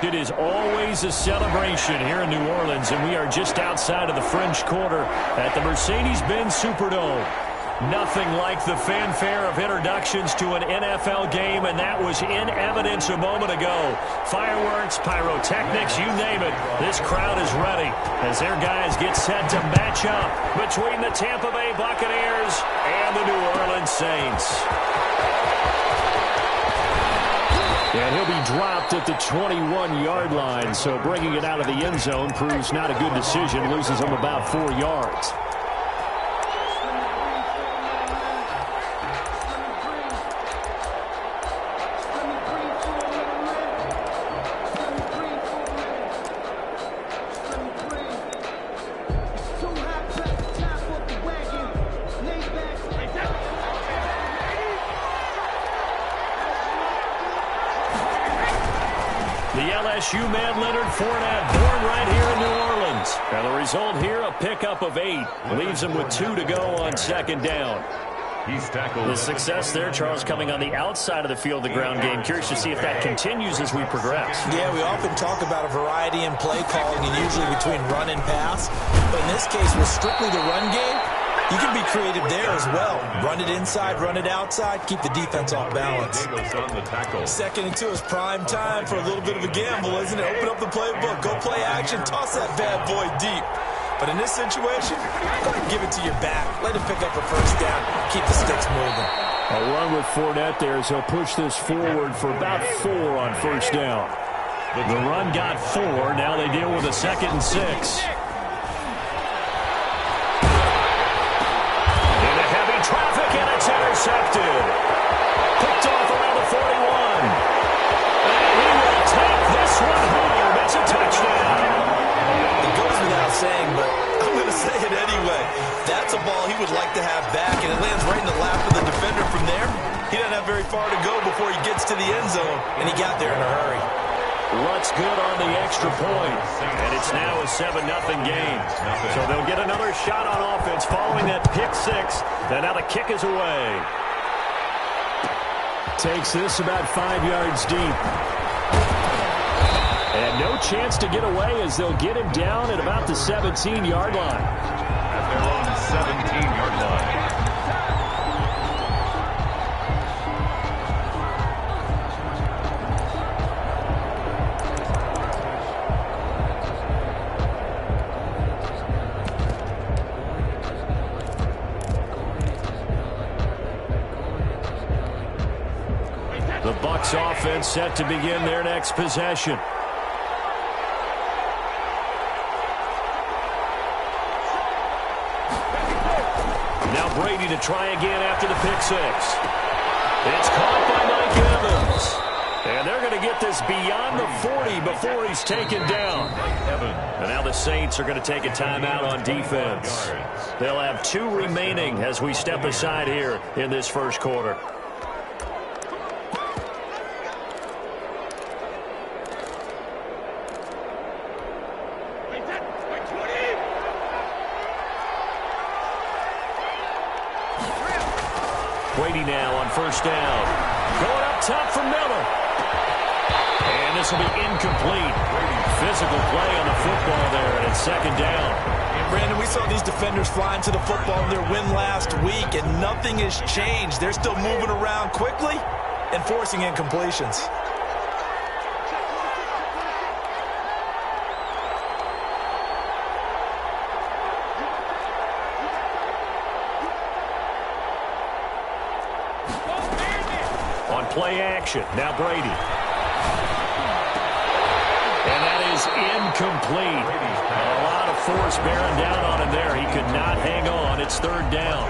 It is always a celebration here in New Orleans, and we are just outside of the French Quarter at the Mercedes-Benz Superdome. Nothing like the fanfare of introductions to an NFL game, and that was in evidence a moment ago. Fireworks, pyrotechnics, you name it. This crowd is ready as their guys get set to match up between the Tampa Bay Buccaneers and the New Orleans Saints. And he'll be dropped at the 21-yard line, so bringing it out of the end zone proves not a good decision, loses him about 4 yards. LSU man Leonard Fournette, born right here in New Orleans. And the result here, a pickup of 8. Leaves him with 2 to go on second down. The success there, Charles, coming on the outside of the field, the ground game. Curious to see if that continues as we progress. Yeah, we often talk about a variety in play calling and usually between run and pass. But in this case, with strictly the run game, you can be creative there as well. Run it inside, run it outside, keep the defense off balance. Second and 2 is prime time for a little bit of a gamble, isn't it? Open up the playbook, go play action, toss that bad boy deep. But in this situation, go ahead and give it to your back. Let him pick up a first down, keep the sticks moving. A run with Fournette there as he'll push this forward for about 4 on first down. The run got 4. Now they deal with a 2nd and 6. Intercepted. Picked off around the 41. And he will take this one home. It's a touchdown. It goes without saying, but I'm going to say it anyway. That's a ball he would like to have back, and it lands right in the lap of the defender from there. He doesn't have very far to go before he gets to the end zone, and he got there in a hurry. What's good on the extra point? And it's now a 7-0 game. So they'll get another shot on offense following that pick 6. And now the kick is away. Takes this about 5 yards deep. And no chance to get away as they'll get him down at about the 17-yard line. At their own 17-yard line. The Bucs offense set to begin their next possession. Now Brady to try again after the pick 6. It's caught by Mike Evans. And they're going to get this beyond the 40 before he's taken down. And now the Saints are going to take a timeout on defense. They'll have 2 remaining as we step aside here in this first quarter. Brady now on first down. Going up top for Miller. And this will be incomplete. Physical play on the football there, and it's second down. And Brandon, we saw these defenders flying to the football in their win last week, and nothing has changed. They're still moving around quickly and forcing incompletions. Play action. Now Brady. And that is incomplete. A lot of force bearing down on him there. He could not hang on. It's third down.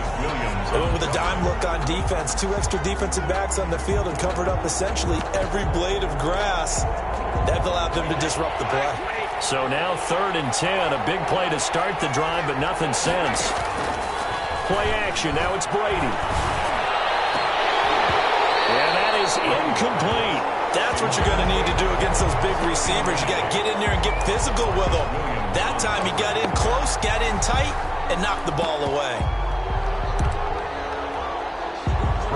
With a dime look on defense, 2 extra defensive backs on the field and covered up essentially every blade of grass. That allowed them to disrupt the play. So now 3rd and 10. A big play to start the drive, but nothing since. Play action. Now it's Brady. Incomplete. That's what you're going to need to do against those big receivers. You got to get in there and get physical with them. That time he got in close, got in tight, and knocked the ball away.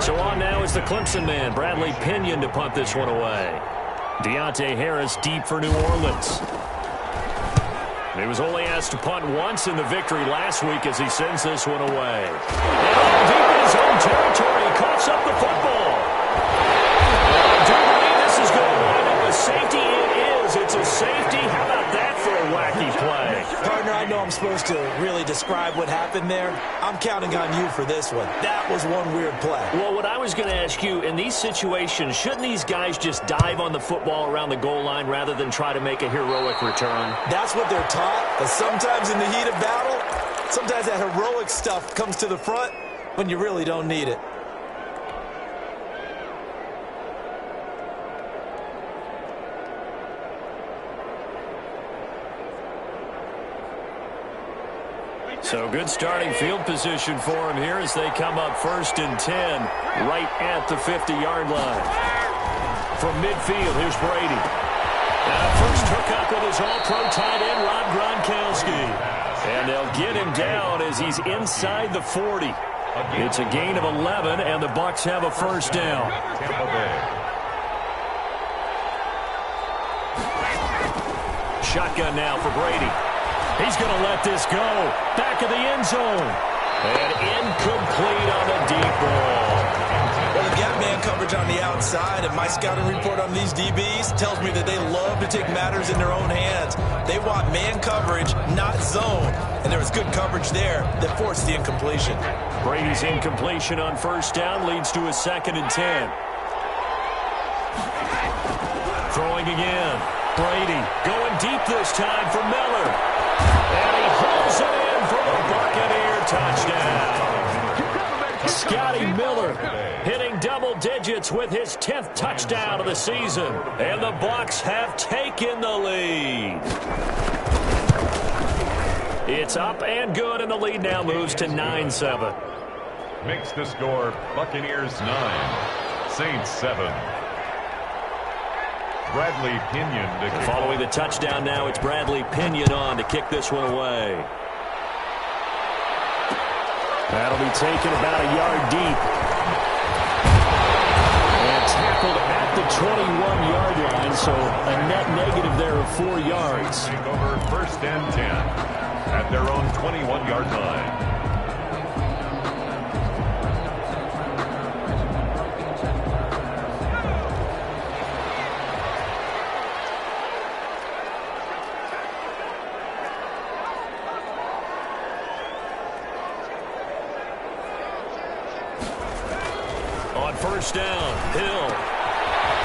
So on now is the Clemson man, Bradley Pinion, to punt this one away. Deontay Harris deep for New Orleans. He was only asked to punt once in the victory last week as he sends this one away. And deep in his own territory, he coughs up the football. I do believe this is going to wind up a safety. It is. It's a safety. How about that for a wacky play? Partner, I know I'm supposed to really describe what happened there. I'm counting on you for this one. That was one weird play. Well, what I was going to ask you, in these situations, shouldn't these guys just dive on the football around the goal line rather than try to make a heroic return? That's what they're taught, but sometimes in the heat of battle, sometimes that heroic stuff comes to the front when you really don't need it. So good starting field position for him here as they come up 1st and 10 right at the 50-yard line. From midfield, here's Brady. First hookup with his all-pro tight end, Rob Gronkowski. And they'll get him down as he's inside the 40. It's a gain of 11, and the Bucs have a first down. Shotgun now for Brady. He's going to let this go. Back of the end zone. And incomplete on the deep ball. Well, they've got man coverage on the outside, and my scouting report on these DBs tells me that they love to take matters in their own hands. They want man coverage, not zone. And there was good coverage there that forced the incompletion. Brady's incompletion on first down leads to a 2nd and 10. Throwing again. Brady going deep this time for Miller. And he hauls it in for the Buccaneer touchdown. Scotty Miller hitting double digits with his 10th touchdown of the season. And the Bucs have taken the lead. It's up and good, and the lead now moves to 9-7. Makes the score Buccaneers 9, Saints 7. Bradley Pinion to kick. Following the touchdown now, it's Bradley Pinion on to kick this one away. That'll be taken about a yard deep. And tackled at the 21-yard line, so a net negative there of 4 yards. Take over 1st and 10 at their own 21-yard line. First down, Hill.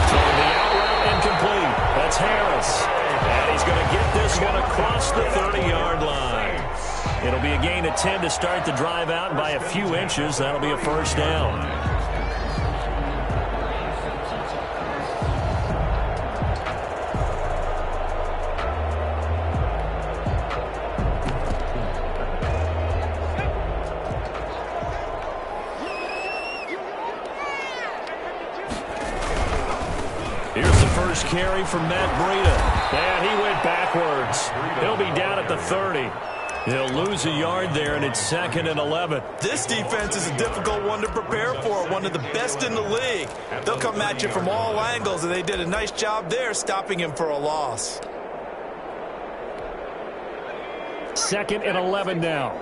Throwing the out route incomplete. That's Harris. And he's going to get this one across the 30-yard line. It'll be a gain of 10 to start the drive out, and by a few inches, that'll be a first down. Carry from Matt Breida. And he went backwards. He'll be down at the 30. He'll lose a yard there, and it's 2nd and 11. This defense is a difficult one to prepare for, one of the best in the league. They'll come at you from all angles, and they did a nice job there stopping him for a loss. 2nd and 11 now.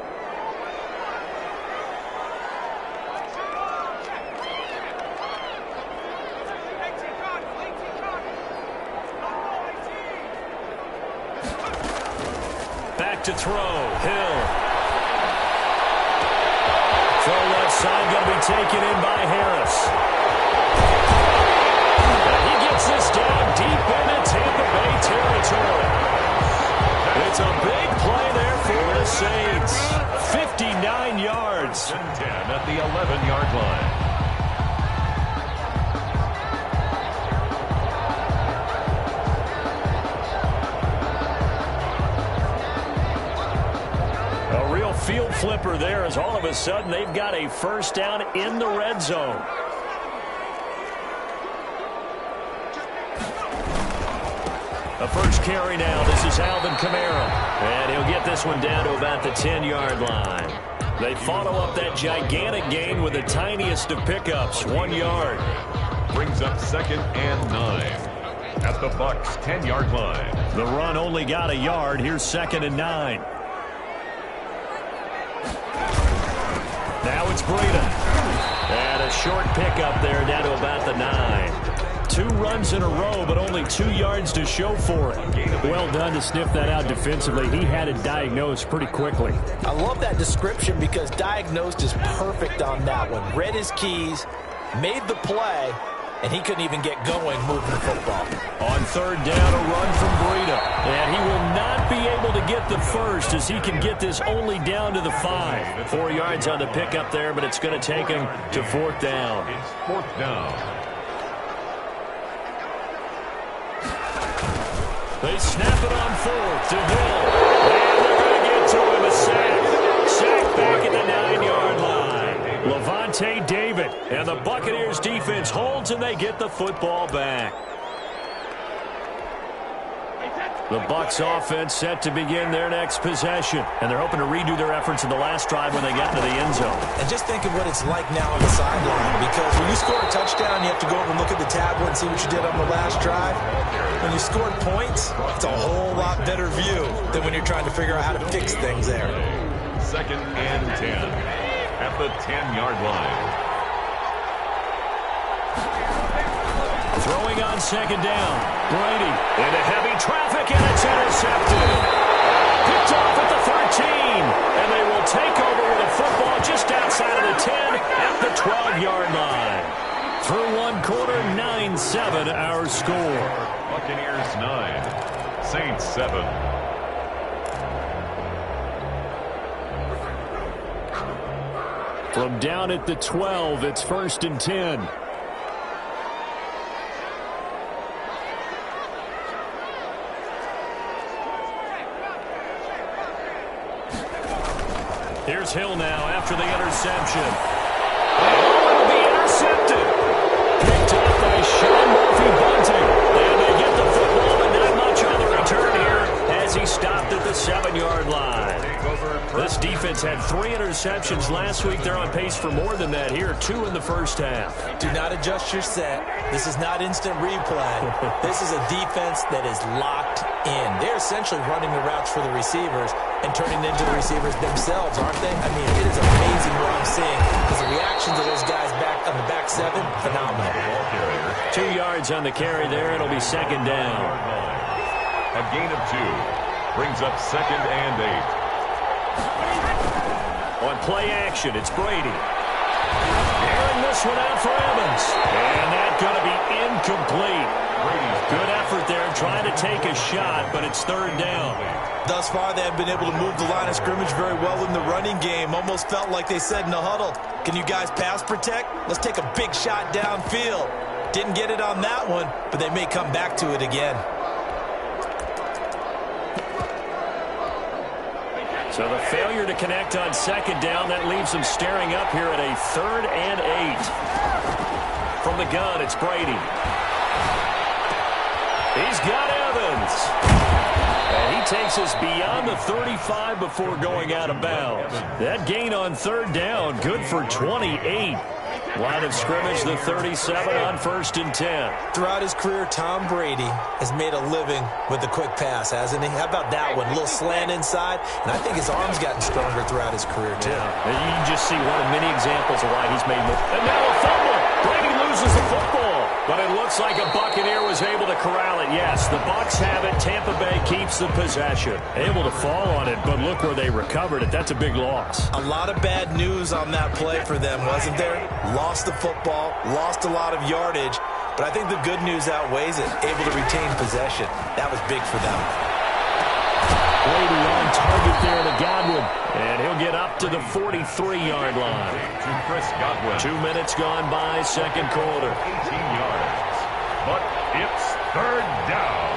To throw, Hill. Throw left side, going to be taken in by Harris. And he gets this down deep into Tampa Bay territory. It's a big play there for the Saints. 59 yards. 10 at the 11-yard line. Field flipper there as all of a sudden they've got a first down in the red zone. A first carry now. This is Alvin Kamara. And he'll get this one down to about the 10-yard line. They follow up that gigantic gain with the tiniest of pickups, 1 yard. Brings up 2nd and 9. at the Bucs' 10-yard line. The run only got a yard. Here's 2nd and 9. Now it's Breida. And a short pickup there down to about the 9. 2 runs in a row, but only 2 yards to show for it. Well done to sniff that out defensively. He had it diagnosed pretty quickly. I love that description because diagnosed is perfect on that one. Read his keys, made the play, and he couldn't even get going moving the football. On 3rd down, a run from Breida. And he will not be able to get the first as he can get this only down to the 5. 4 yards on the pickup there, but it's going to take him to 4th down. It's 4th down. They snap it on 4th to Hill. And they're going to get to him. A sack. Sack back at the 9-yard line. Levante David. And the Buccaneers defense holds and they get the football back. The Bucs offense set to begin their next possession. And they're hoping to redo their efforts in the last drive when they got to the end zone. And just think of what it's like now on the sideline. Because when you score a touchdown, you have to go over and look at the tablet and see what you did on the last drive. When you scored points, it's a whole lot better view than when you're trying to figure out how to fix things there. 2nd and 10 at the 10-yard line. Throwing on 2nd down. Brady into heavy traffic, and it's intercepted. Picked off at the 13. And they will take over with a football just outside of the 10 at the 12-yard line. Through 1 quarter, 9-7 our score. Buccaneers 9, Saints 7. From down at the 12, it's 1st and 10. Here's Hill now after the interception. Oh, it'll be intercepted. Picked up by Sean Murphy-Bunting. And they get the football, but not much on the return here as he stopped at the 7-yard line. This defense had 3 interceptions last week. They're on pace for more than that here. 2 in the first half. Do not adjust your set. This is not instant replay. This is a defense that is locked in. They're essentially running the routes for the receivers and turning it into the receivers themselves, aren't they? I mean, it is amazing what I'm seeing because the reactions of those guys back on the back 7, phenomenal. 2 yards on the carry there. It'll be 2nd down. A gain of 2 brings up 2nd and 8. On play action, it's Brady. Airing this one out for Evans. And that's going to be incomplete. Good effort there trying to take a shot, but it's 3rd down. Thus far, they have been able to move the line of scrimmage very well in the running game. Almost felt like they said in the huddle, can you guys pass protect? Let's take a big shot downfield. Didn't get it on that one, but they may come back to it again. So the failure to connect on 2nd down, that leaves them staring up here at a 3rd and 8. From the gun, it's Brady. He's got Evans. And he takes us beyond the 35 before going out of bounds. That gain on 3rd down, good for 28. Line of scrimmage, the 37 on 1st and 10. Throughout his career, Tom Brady has made a living with the quick pass, hasn't he? How about that one? A little slant inside, and I think his arm's gotten stronger throughout his career, too. Yeah. And you can just see one of many examples of why he's made more. And now a fumble. Brady loses the football. But it looks like a Buccaneer was able to corral it. Yes, the Bucs have it. Tampa Bay keeps the possession. Able to fall on it, but look where they recovered it. That's a big loss. A lot of bad news on that play for them, wasn't there? Lost the football, lost a lot of yardage, but I think the good news outweighs it. Able to retain possession. That was big for them. Brady on target there to Godwin. And he'll get up to the 43-yard line. To Chris Godwin. 2 minutes gone by, 2nd quarter. 18 yards. But it's 3rd down.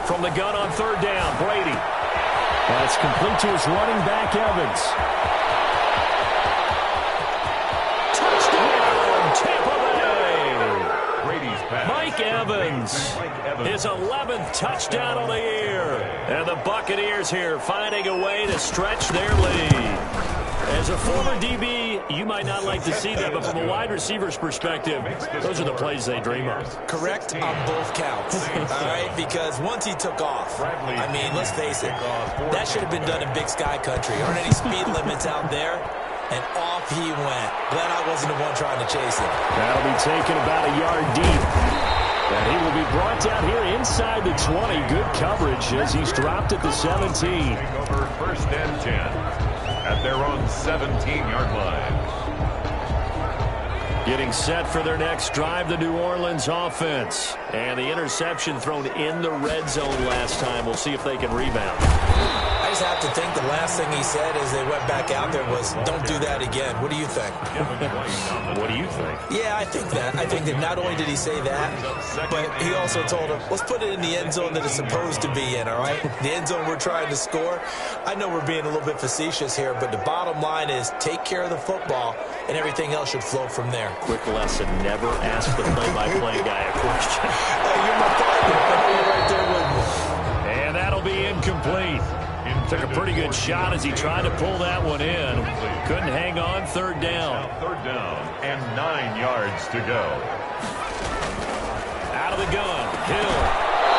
From the gun on 3rd down, Brady. That's complete to his running back, Evans. Touchdown, Tampa Bay. Brady's pass. Mike Mike Evans. His 11th touchdown on the year. And the Buccaneers here finding a way to stretch their lead. As a former DB, you might not like to see that, but from a wide receiver's perspective, those are the plays they dream of. Correct on both counts, all right? Because once he took off, I mean, let's face it, that should have been done in Big Sky Country. Aren't any speed limits out there? And off he went. Glad I wasn't the one trying to chase him. That'll be taken about a yard deep. And he will be brought down here inside the 20. Good coverage as he's dropped at the 17. Over 1st and 10. At their own 17-yard line. Getting set for their next drive, the New Orleans offense. And the interception thrown in the red zone last time. We'll see if they can rebound. I just have to think the last thing he said as they went back out there was, don't do that again. What do you think? What do you think? Yeah, I think that. I think that not only did he say that, but he also told him, let's put it in the end zone that it's supposed to be in, all right? The end zone we're trying to score. I know we're being a little bit facetious here, but the bottom line is take care of the football, and everything else should flow from there. Quick lesson, never ask the play-by-play guy a question. Hey, you're my partner. I know you're right there with me. And that'll be incomplete. Took a pretty good shot as he tried to pull that one in. Couldn't hang on. 3rd down. 3rd down and 9 yards to go. Out of the gun. Hill.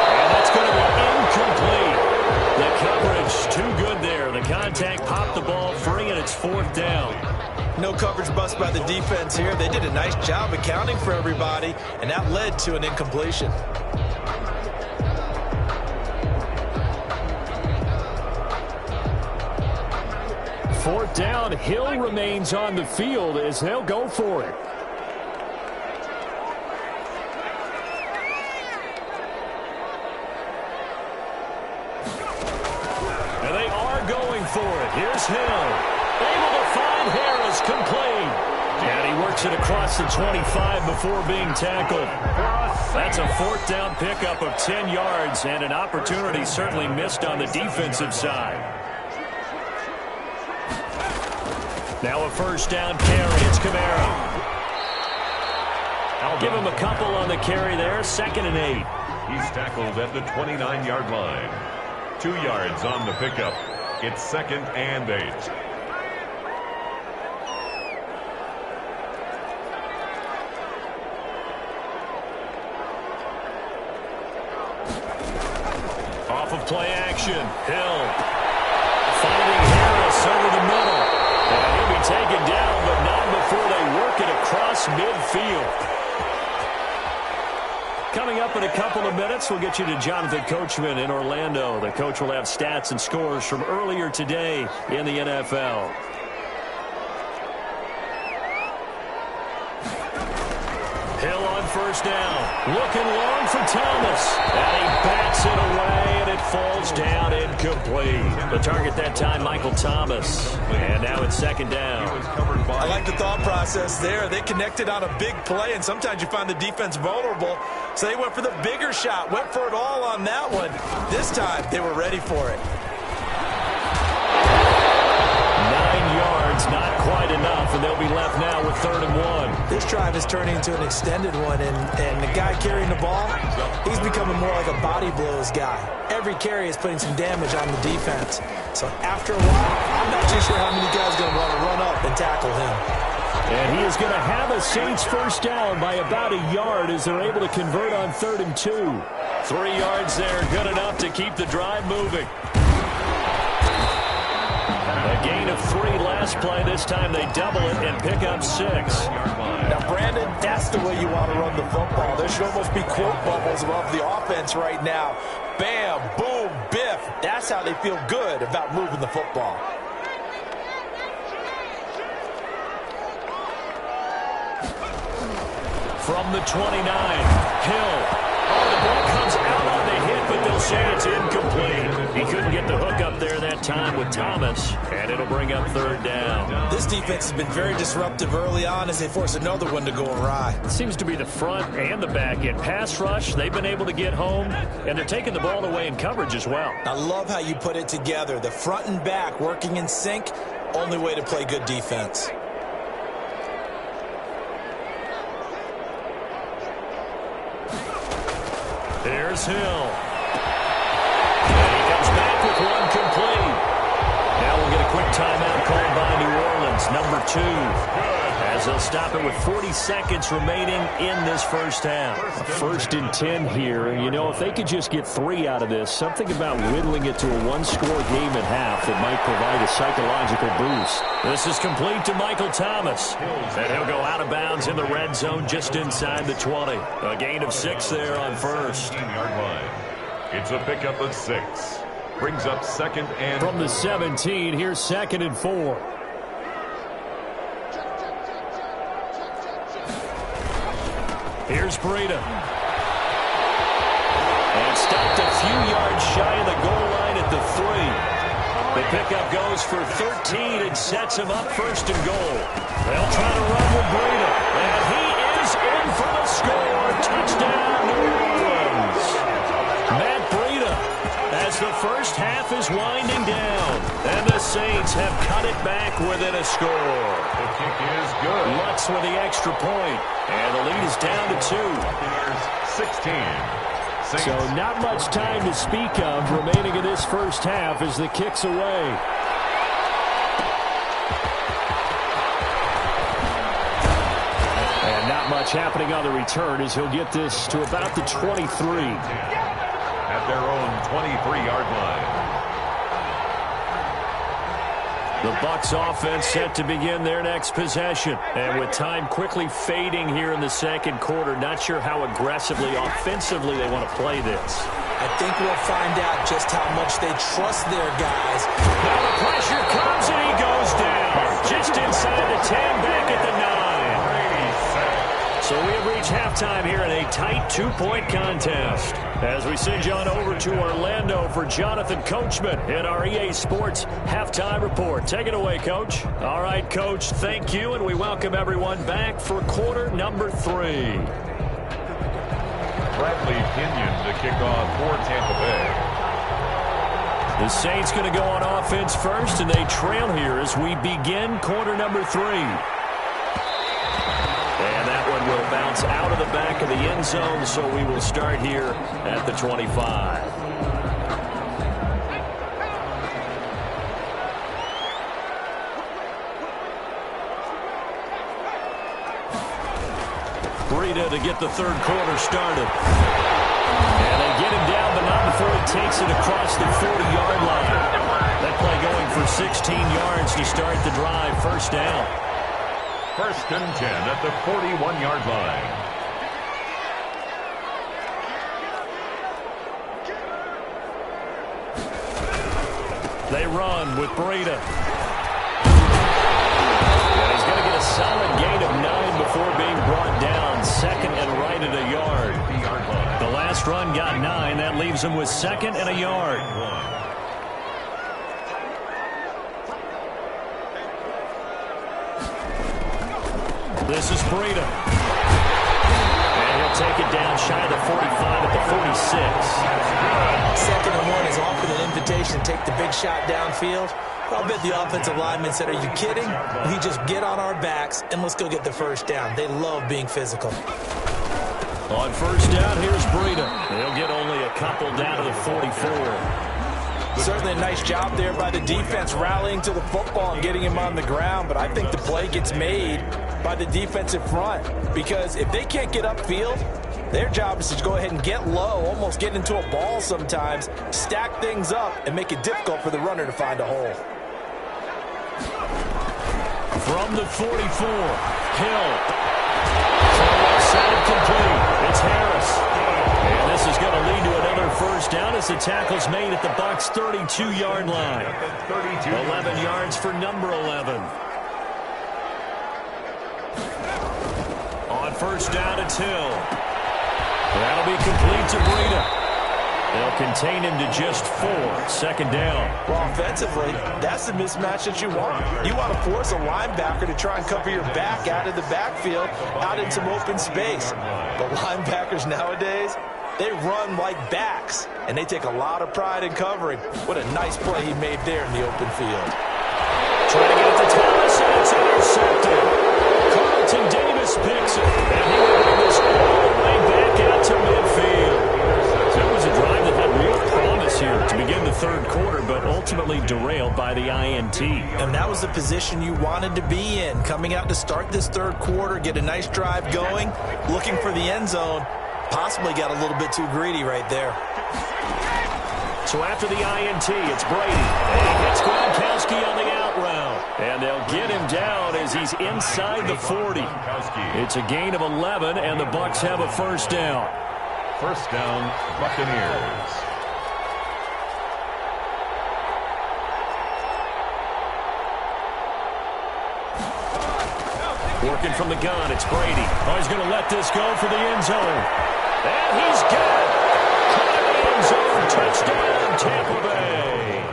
And that's going to be incomplete. The coverage too good there. The contact popped the ball free, and it's 4th down. No coverage bust by the defense here. They did a nice job accounting for everybody, and that led to an incompletion. 4th down. Hill remains on the field as they'll go for it. And they are going for it. Here's Hill. Able to find Harris, complete. And he works it across the 25 before being tackled. That's a 4th down pickup of 10 yards and an opportunity certainly missed on the defensive side. Now a 1st down carry. It's Kamara. I'll give him a couple on the carry there. 2nd and 8. He's tackled at the 29-yard line. 2 yards on the pickup. It's 2nd and 8. Off of play action. Hill finding Harris over the middle. And he'll be taken down, but not before they work it across midfield. Coming up in a couple of minutes, we'll get you to Jonathan Coachman in Orlando. The coach will have stats and scores from earlier today in the NFL. Hill on 1st down. Looking long for Thomas. And he bats it away, and it falls down incomplete. The target that time, Michael Thomas. And now it's 2nd down. I like the thought process there. They connected on a big play, and sometimes you find the defense vulnerable. So they went for the bigger shot, went for it all on that one. This time, they were ready for it. 9 yards, not quite enough, and they'll be left now with 3rd and 1. This drive is turning into an extended one, and the guy carrying the ball, he's becoming more like a body blows guy. Every carry is putting some damage on the defense. So after a while, I'm not too sure how many guys are going to want to run up and tackle him. And he is going to have a Saints 1st down by about a yard as they're able to convert on 3rd and 2. 3 yards there, good enough to keep the drive moving. A gain of 3 last play. This time they double it and pick up 6. Now, Brandon, that's the way you want to run the football. There should almost be quote bubbles above the offense right now. Bam, boom, biff. That's how they feel good about moving the football. From the 29, Hill. Oh, the ball comes out on the hit, but they'll say it's incomplete. He couldn't get the hook up there that time with Thomas, and it'll bring up 3rd down. This defense has been very disruptive early on as they force another one to go awry. It seems to be the front and the back end. Pass rush, they've been able to get home, and they're taking the ball away in coverage as well. I love how you put it together. The front and back working in sync, only way to play good defense. Here's Hill. And he comes back with one complete. Now we'll get a quick timeout called by New Orleans, number 2. As they'll stop it with 40 seconds remaining in this first half. First and 10 here. And, you know, if they could just get 3 out of this, something about whittling it to a one-score game at half that might provide a psychological boost. This is complete to Michael Thomas. And he'll go out of bounds in the red zone just inside the 20. A gain of 6 there on first. 15-yard line. It's a pickup of 6. Brings up second and... From the 17, here's 2nd and 4. Here's Breida. And stopped a few yards shy of the goal line at the 3. The pickup goes for 13 and sets him up first and goal. They'll try to run with Breida. And he is in for the score. Touchdown, New Orleans. Matt Breida, as the first half is winding down. And the Saints have cut it back within a score. The kick is good. Lutz with the extra point. And the lead is down to 2. 16. Saints. So not much time to speak of remaining in this first half as the kick's away. And not much happening on the return as he'll get this to about the 23. At their own 23-yard line. The Bucs offense set to begin their next possession. And with time quickly fading here in the second quarter, not sure how aggressively, offensively they want to play this. I think we'll find out just how much they trust their guys. Now the pressure comes and he goes down. Just inside the 10, back at the 9. So we have reached halftime here in a tight 2-point contest. As we send you on over to Orlando for Jonathan Coachman in our EA Sports Halftime Report. Take it away, Coach. All right, Coach, thank you, and we welcome everyone back for quarter number 3. Bradley Pinion to kick off for Tampa Bay. The Saints going to go on offense first, and they trail here as we begin quarter number 3. And that one will bounce out of the back of the end zone, so we will start here at the 25. Breida to get the third quarter started. And they get him down, but not before he takes it across the 40-yard line. That play going for 16 yards to start the drive. First down. First and 10 at the 41-yard line. They run with Breida. And he's going to get a solid gain of 9 before being brought down. Second and right at a yard. The last run got 9. That leaves him with second and a yard. This is Breida. And he'll take it down shy of the 45 at the 46. Second and 1 is often an invitation to take the big shot downfield. I'll bet the offensive lineman said, are you kidding? We just get on our backs and let's go get the first down. They love being physical. On first down, here's Breida. He'll get only a couple down to the 44. Certainly a nice job there by the defense rallying to the football and getting him on the ground, but I think the play gets made by the defensive front because if they can't get upfield, their job is to go ahead and get low, almost get into a ball sometimes, stack things up, and make it difficult for the runner to find a hole. From the 44, Hill. Side complete. It's Harris. And this is going to lead to another first down as the tackle's made at the Bucs' 32-yard line. 11 yards for number 11. On first down, it's Hill. That'll be complete to Breida. They'll contain him to just 4. Second down. Well, offensively, that's the mismatch that you want. You want to force a linebacker to try and cover your back out of the backfield, out in some open space. But linebackers nowadays, they run like backs, and they take a lot of pride in covering. What a nice play he made there in the open field. Trying to get it to Thomas, and it's intercepted. Carlton Davis picks it, and he will bring this all the way back out to midfield. ultimately derailed by the INT. And that was the position you wanted to be in. Coming out to start this third quarter, get a nice drive going, looking for the end zone. Possibly got a little bit too greedy right there. So after the INT, it's Brady. And he hits Gronkowski on the out route. And they'll get him down as he's inside the 40. It's a gain of 11, and the Bucs have a first down. First down, Buccaneers. Working from the gun, it's Brady. Oh, he's going to let this go for the end zone. And he's got it. End zone touchdown, Tampa Bay.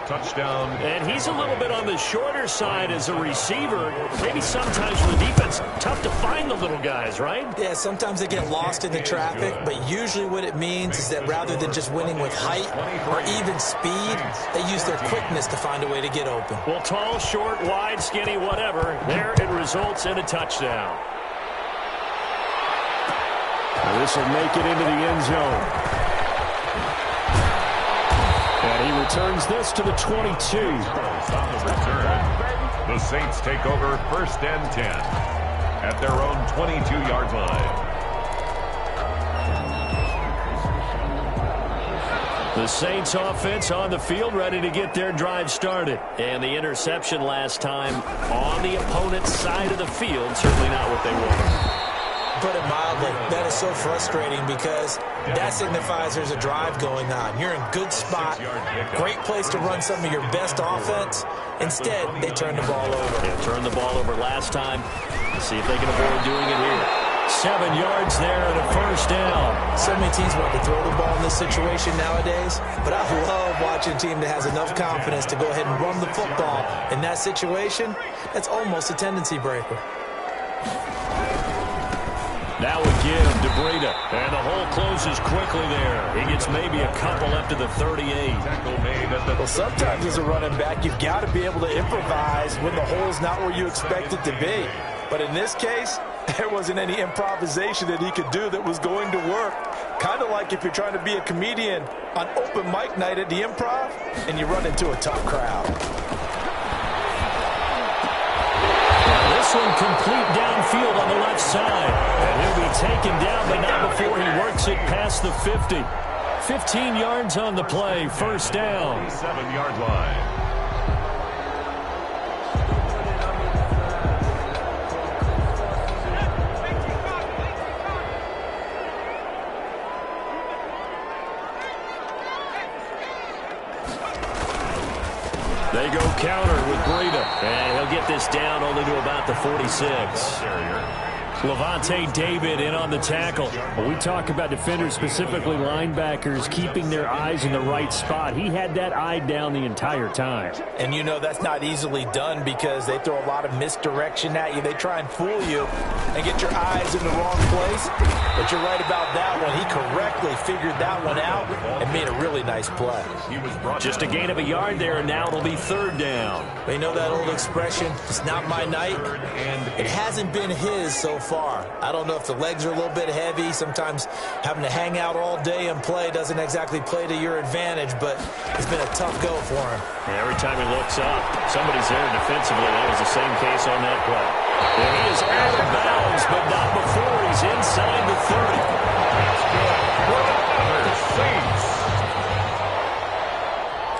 Touchdown. And he's a little bit on the shorter side as a receiver. Maybe sometimes for the defense, tough to find the little guys, right? Yeah, sometimes they get lost in the traffic, but usually what it means is that rather than just winning with height or even speed, they use their quickness to find a way to get open. Well, tall, short, wide, skinny, whatever, there it results in a touchdown. This will make it into the end zone. And he returns this to the 22. On the return, the Saints take over first and 10 at their own 22-yard line. The Saints offense on the field, ready to get their drive started. And the interception last time on the opponent's side of the field, certainly not what they wanted. Put it mildly, that is so frustrating because that signifies there's a drive going on. You're in good spot, great place to run some of your best offense. Instead, they turn the ball over. Yeah, turned the ball over last time. Let's see if they can avoid doing it here. 7 yards there and a first down. So many teams want to throw the ball in this situation nowadays, but I love watching a team that has enough confidence to go ahead and run the football. In that situation, that's almost a tendency breaker. Now we give to Breida, and the hole closes quickly there. He gets maybe a couple up to the 38. Well, sometimes as a running back, you've got to be able to improvise when the hole's not where you expect it to be. But in this case, there wasn't any improvisation that he could do that was going to work. Kind of like if you're trying to be a comedian on open mic night at the Improv, and you run into a tough crowd. This one complete downfield on the left side. And he'll be taken down, but not before he works it past the 50. 15 yards on the play, first down. 7-yard line. They go counter with Breida. And he'll get this down only to about the 46. Levante David in on the tackle. Well, we talk about defenders, specifically linebackers, keeping their eyes in the right spot. He had that eye down the entire time. And you know that's not easily done because they throw a lot of misdirection at you. They try and fool you and get your eyes in the wrong place. But you're right about that one. He correctly figured that one out and made a really nice play. Just a gain of a yard there, and now it'll be third down. They know that old expression, it's not my night. It hasn't been his so far. I don't know if the legs are a little bit heavy. Sometimes having to hang out all day and play doesn't exactly play to your advantage, but it's been a tough go for him. And every time he looks up, somebody's there defensively. That was the same case on that play. And he is out of bounds, but not before he's inside the 30. That's good. Saints.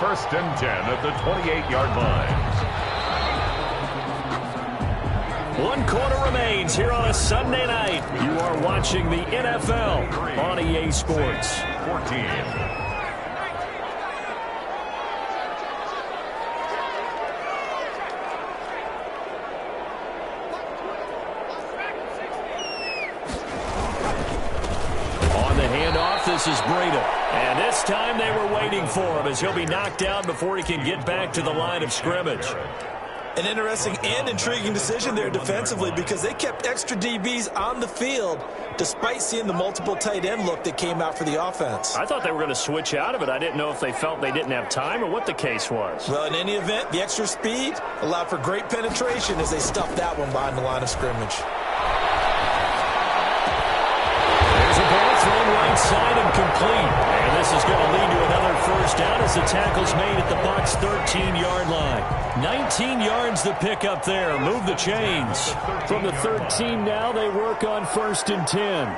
First and 10 at the 28-yard line. 1 quarter remains here on a Sunday night. You are watching the NFL on EA Sports. 14. On the handoff, this is Breida. And this time they were waiting for him as he'll be knocked down before he can get back to the line of scrimmage. An interesting and intriguing decision there defensively because they kept extra DBs on the field despite seeing the multiple tight end look that came out for the offense. I thought they were going to switch out of it. I didn't know if they felt they didn't have time or what the case was. Well, in any event, the extra speed allowed for great penetration as they stuffed that one behind the line of scrimmage. There's a ball thrown right side and complete. And this is going to lead to another first down as the tackle's made at the Bucs' 13-yard line. 19 yards the pickup there. Move the chains. From the 13 now, they work on 1st and 10.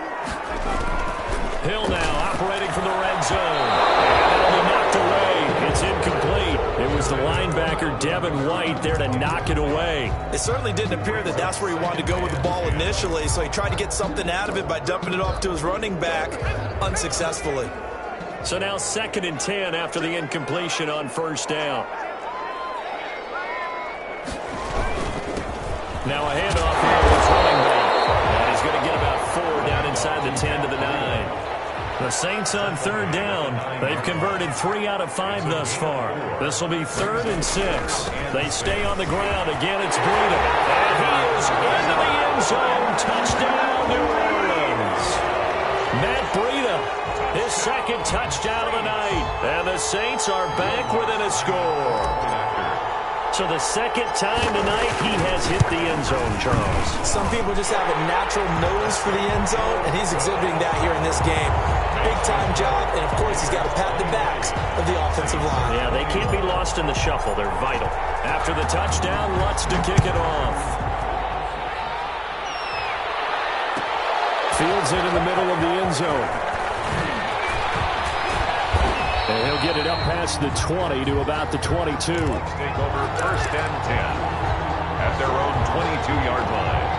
Hill now operating from the red zone. And it'll be knocked away. It's incomplete. It was the linebacker, Devin White, there to knock it away. It certainly didn't appear that that's where he wanted to go with the ball initially, so he tried to get something out of it by dumping it off to his running back unsuccessfully. So now 2nd and 10 after the incompletion on 1st down. Now a handoff here with running back. And he's going to get about 4 down inside the 10 to the 9. The Saints on 3rd down. They've converted 3 out of 5 thus far. This will be 3rd and 6. They stay on the ground. Again, it's Breida. And he is into the end zone. Touchdown, New Orleans. Matt Breida, his 2nd touchdown of the night. And the Saints are back within a score. So the 2nd time tonight he has hit the end zone, Charles. Some people just have a natural nose for the end zone, and he's exhibiting that here in this game. Big-time job, and of course he's got to pat the backs of the offensive line. Yeah, they can't be lost in the shuffle. They're vital. After the touchdown, Lutz to kick it off. Fields it in the middle of the end zone. And he'll get it up past the 20 to about the 22. Take over 1st and 10 at their own 22-yard line.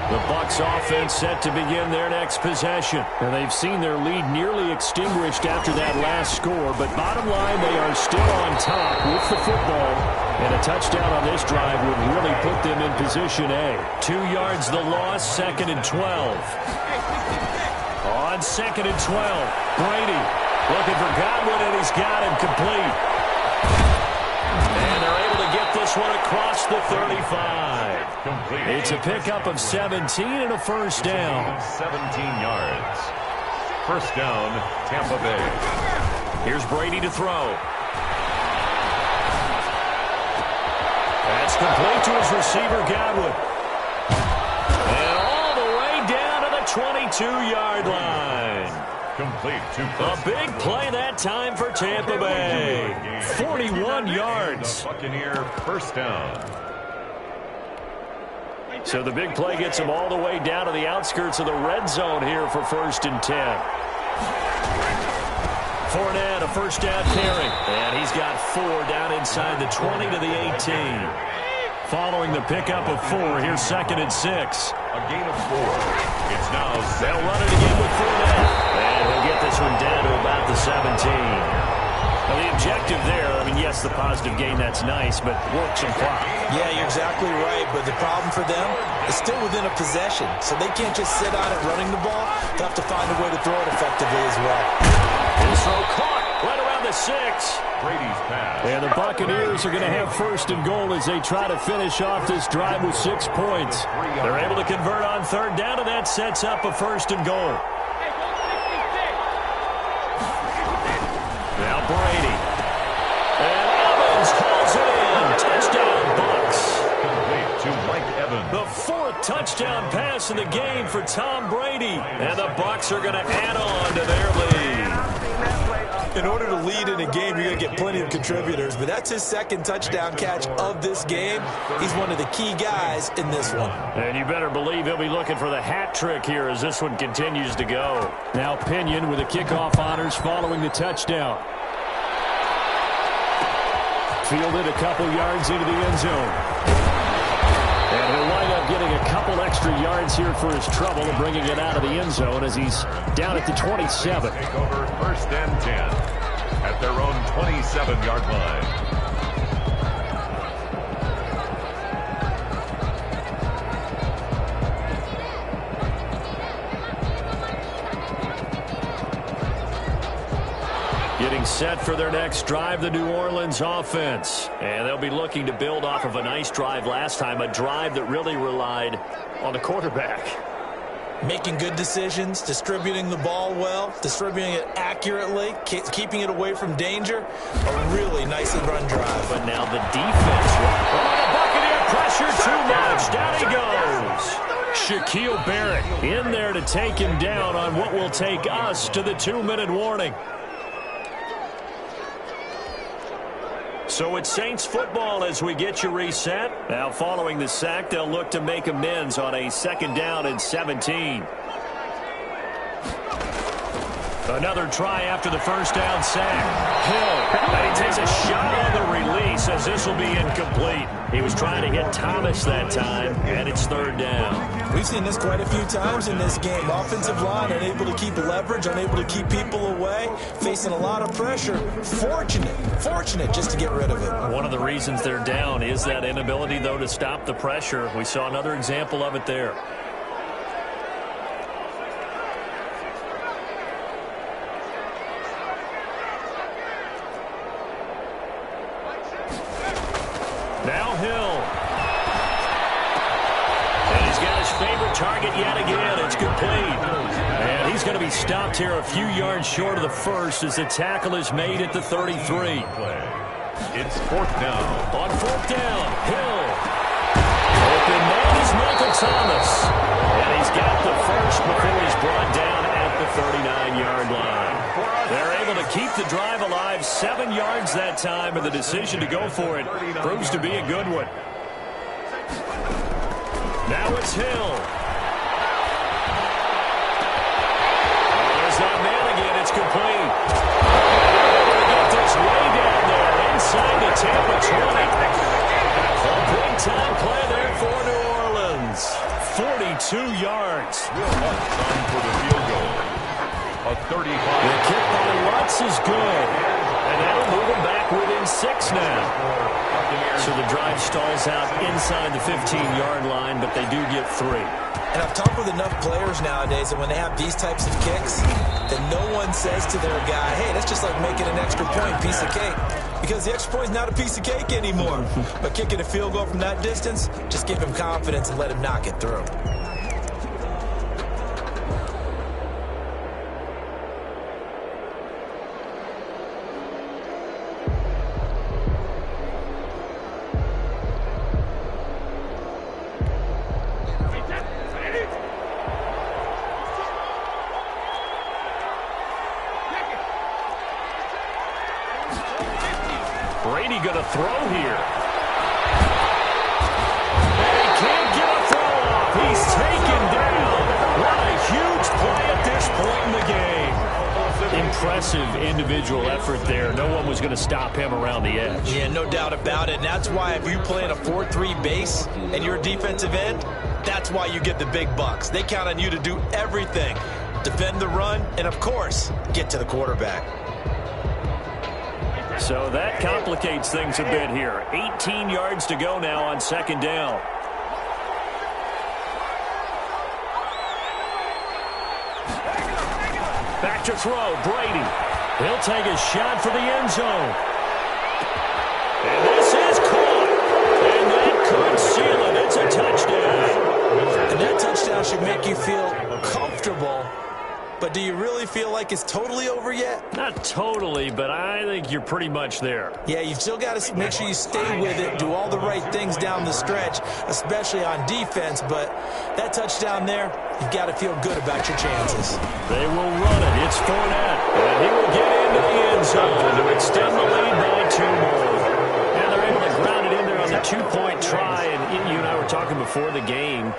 The Bucs offense set to begin their next possession. And they've seen their lead nearly extinguished after that last score. But bottom line, they are still on top with the football. And a touchdown on this drive would really put them in position A. 2 yards the loss, 2nd and 12. On 2nd and 12, Brady looking for Godwin, and he's got him complete. And they're able to get this one across the 35. Complete. It's a pickup of 17 and a 1st down. 17 yards. 1st down, Tampa Bay. Here's Brady to throw. That's complete to his receiver, Godwin. And all the way down to the 22-yard line. Complete to A big play that time for Tampa Bay. 41 yards. Buccaneer 1st down. So the big play gets him all the way down to the outskirts of the red zone here for 1st and 10. Fournette, a 1st down carry. And he's got 4 down inside the 20 to the 18. Following the pickup of 4, here's 2nd and 6. A gain of 4. It's now they'll run it again with Fournette. And he'll get this one down to about the 17. Now the objective there, I mean, yes, the positive gain, that's nice, but work some clock. Yeah, you're exactly right, but the problem for them is still within a possession, so they can't just sit on it running the ball. They'll have to find a way to throw it effectively as well. This throw caught right around the 6. Brady's pass. And the Buccaneers are going to have 1st and goal as they try to finish off this drive with 6 points. They're able to convert on 3rd down, and that sets up a 1st and goal. Now Brady. And Evans calls it in. Touchdown, Bucs. Complete to Mike Evans. The 4th touchdown pass in the game for Tom Brady. And the Bucs are going to add on to their lead. In order to lead in a game, you're going to get plenty of contributors, but that's his 2nd touchdown catch of this game. He's one of the key guys in this one. And you better believe he'll be looking for the hat trick here as this one continues to go. Now Pinion with the kickoff honors following the touchdown. Fielded a couple yards into the end zone. And he'll wind up getting a couple extra yards here for his trouble and bringing it out of the end zone as he's down at the 27. Take over 1st and 10 at their own 27-yard line. Getting set for their next drive, the New Orleans offense. And they'll be looking to build off of a nice drive last time, a drive that really relied on the quarterback. Making good decisions, distributing the ball well, distributing it accurately, keeping it away from danger. A really nicely run drive. But now the defense. Oh, the Buccaneer pressure too much. Down he goes. Shaquille Barrett in there to take him down on what will take us to the 2-minute warning. So it's Saints football as we get you reset. Now following the sack, they'll look to make amends on a 2nd down and 17. Another try after the first down sack. Hill, and he takes a shot on the release as this will be incomplete. He was trying to get Thomas that time, and it's 3rd down. We've seen this quite a few times in this game. Offensive line unable to keep leverage, unable to keep people away, facing a lot of pressure. Fortunate just to get rid of it. One of the reasons they're down is that inability, though, to stop the pressure. We saw another example of it there. Now Hill. And he's got his favorite target yet again. It's complete. And he's going to be stopped here a few yards short of the first as the tackle is made at the 33. It's 4th down. On 4th down, Hill. Open man is Michael Thomas. And he's got the first before he's brought down at the 39-yard line. They're able to keep the drive alive, 7 yards that time, and the decision to go for it proves to be a good one. Now it's Hill. There's that man again. It's complete. They're able to get this way down there inside the Tampa 20. A big-time play there for New Orleans. 42 yards. Time for the field goal. A 35. The kick by Lutz is good. And that'll move them back within 6 now. So the drive stalls out inside the 15-yard line, but they do get 3. And I've talked with enough players nowadays that when they have these types of kicks, that no one says to their guy, hey, that's just like making an extra point, piece of cake. Because the extra point is not a piece of cake anymore. But kicking a field goal from that distance, just give him confidence and let him knock it through. Brady going to throw here. And he can't get a throw off. He's taken down. What a huge play at this point in the game. Impressive individual effort there. No one was going to stop him around the edge. Yeah, no doubt about it. And that's why if you play in a 4-3 base and you're a defensive end, that's why you get the big bucks. They count on you to do everything. Defend the run and, of course, get to the quarterback. So that complicates things a bit here. 18 yards to go now on 2nd down. Back to throw, Brady. He'll take a shot for the end zone. And this is caught. And that could seal it. It's a touchdown. And that touchdown should make you feel comfortable. But do you really feel like it's totally over yet? Not totally, but I think you're pretty much there. Yeah, you've still got to make sure you stay with it, do all the right things down the stretch, especially on defense. But that touchdown there, you've got to feel good about your chances. They will run it. It's Fournette. And he will get into the end zone to extend the lead by 2 more. And they're able to ground it in there on the 2-point try. And you and I were talking before the game.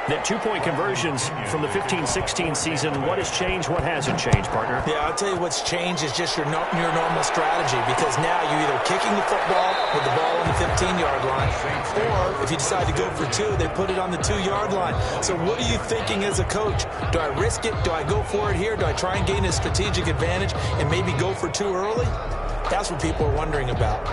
That 2-point conversions from the 15-16 season, what has changed, what hasn't changed, partner? Yeah, I'll tell you what's changed is just your normal strategy, because now you're either kicking the football with the ball on the 15-yard line, or if you decide to go for 2, they put it on the 2-yard line. So what are you thinking as a coach? Do I risk it? Do I go for it here? Do I try and gain a strategic advantage and maybe go for 2 early? That's what people are wondering about.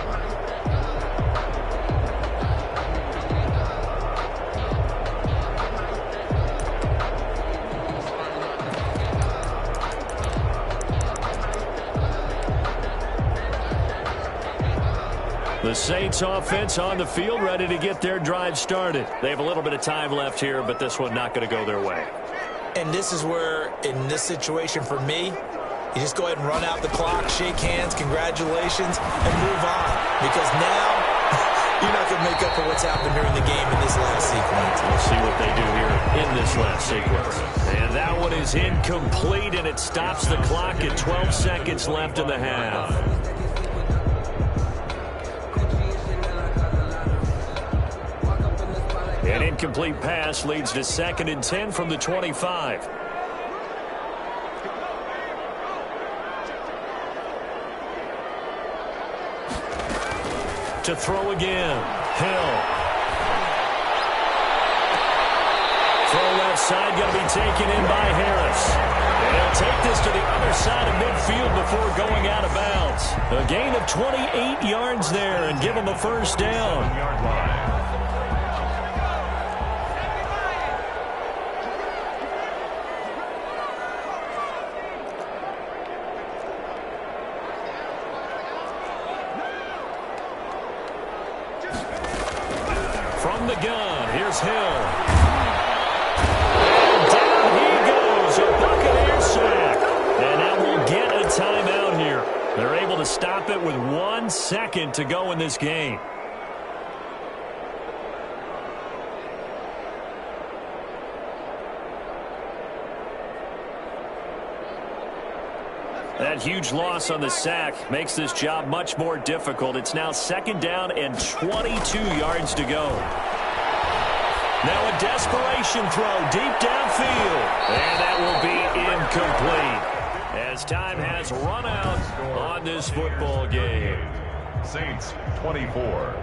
The Saints offense on the field, ready to get their drive started. They have a little bit of time left here, but this one not going to go their way. And this is where, in this situation for me, you just go ahead and run out the clock, shake hands, congratulations, and move on. Because now, you're not going to make up for what's happened during the game in this last sequence. We'll see what they do here in this last sequence. And that one is incomplete, and it stops the clock at 12 seconds left in the half. An incomplete pass leads to 2nd and 10 from the 25. To throw again. Hill. Throw left side, going to be taken in by Harris. And he'll take this to the other side of midfield before going out of bounds. A gain of 28 yards there and give him a first down. 7-yard line. From the gun, here's Hill. And down he goes, a Buccaneer sack. And that will get a timeout here. They're able to stop it with 1 second to go in this game. That huge loss on the sack makes this job much more difficult. It's now 2nd down and 22 yards to go. Now a desperation throw deep downfield. And that will be incomplete as time has run out on this football game. Saints 24,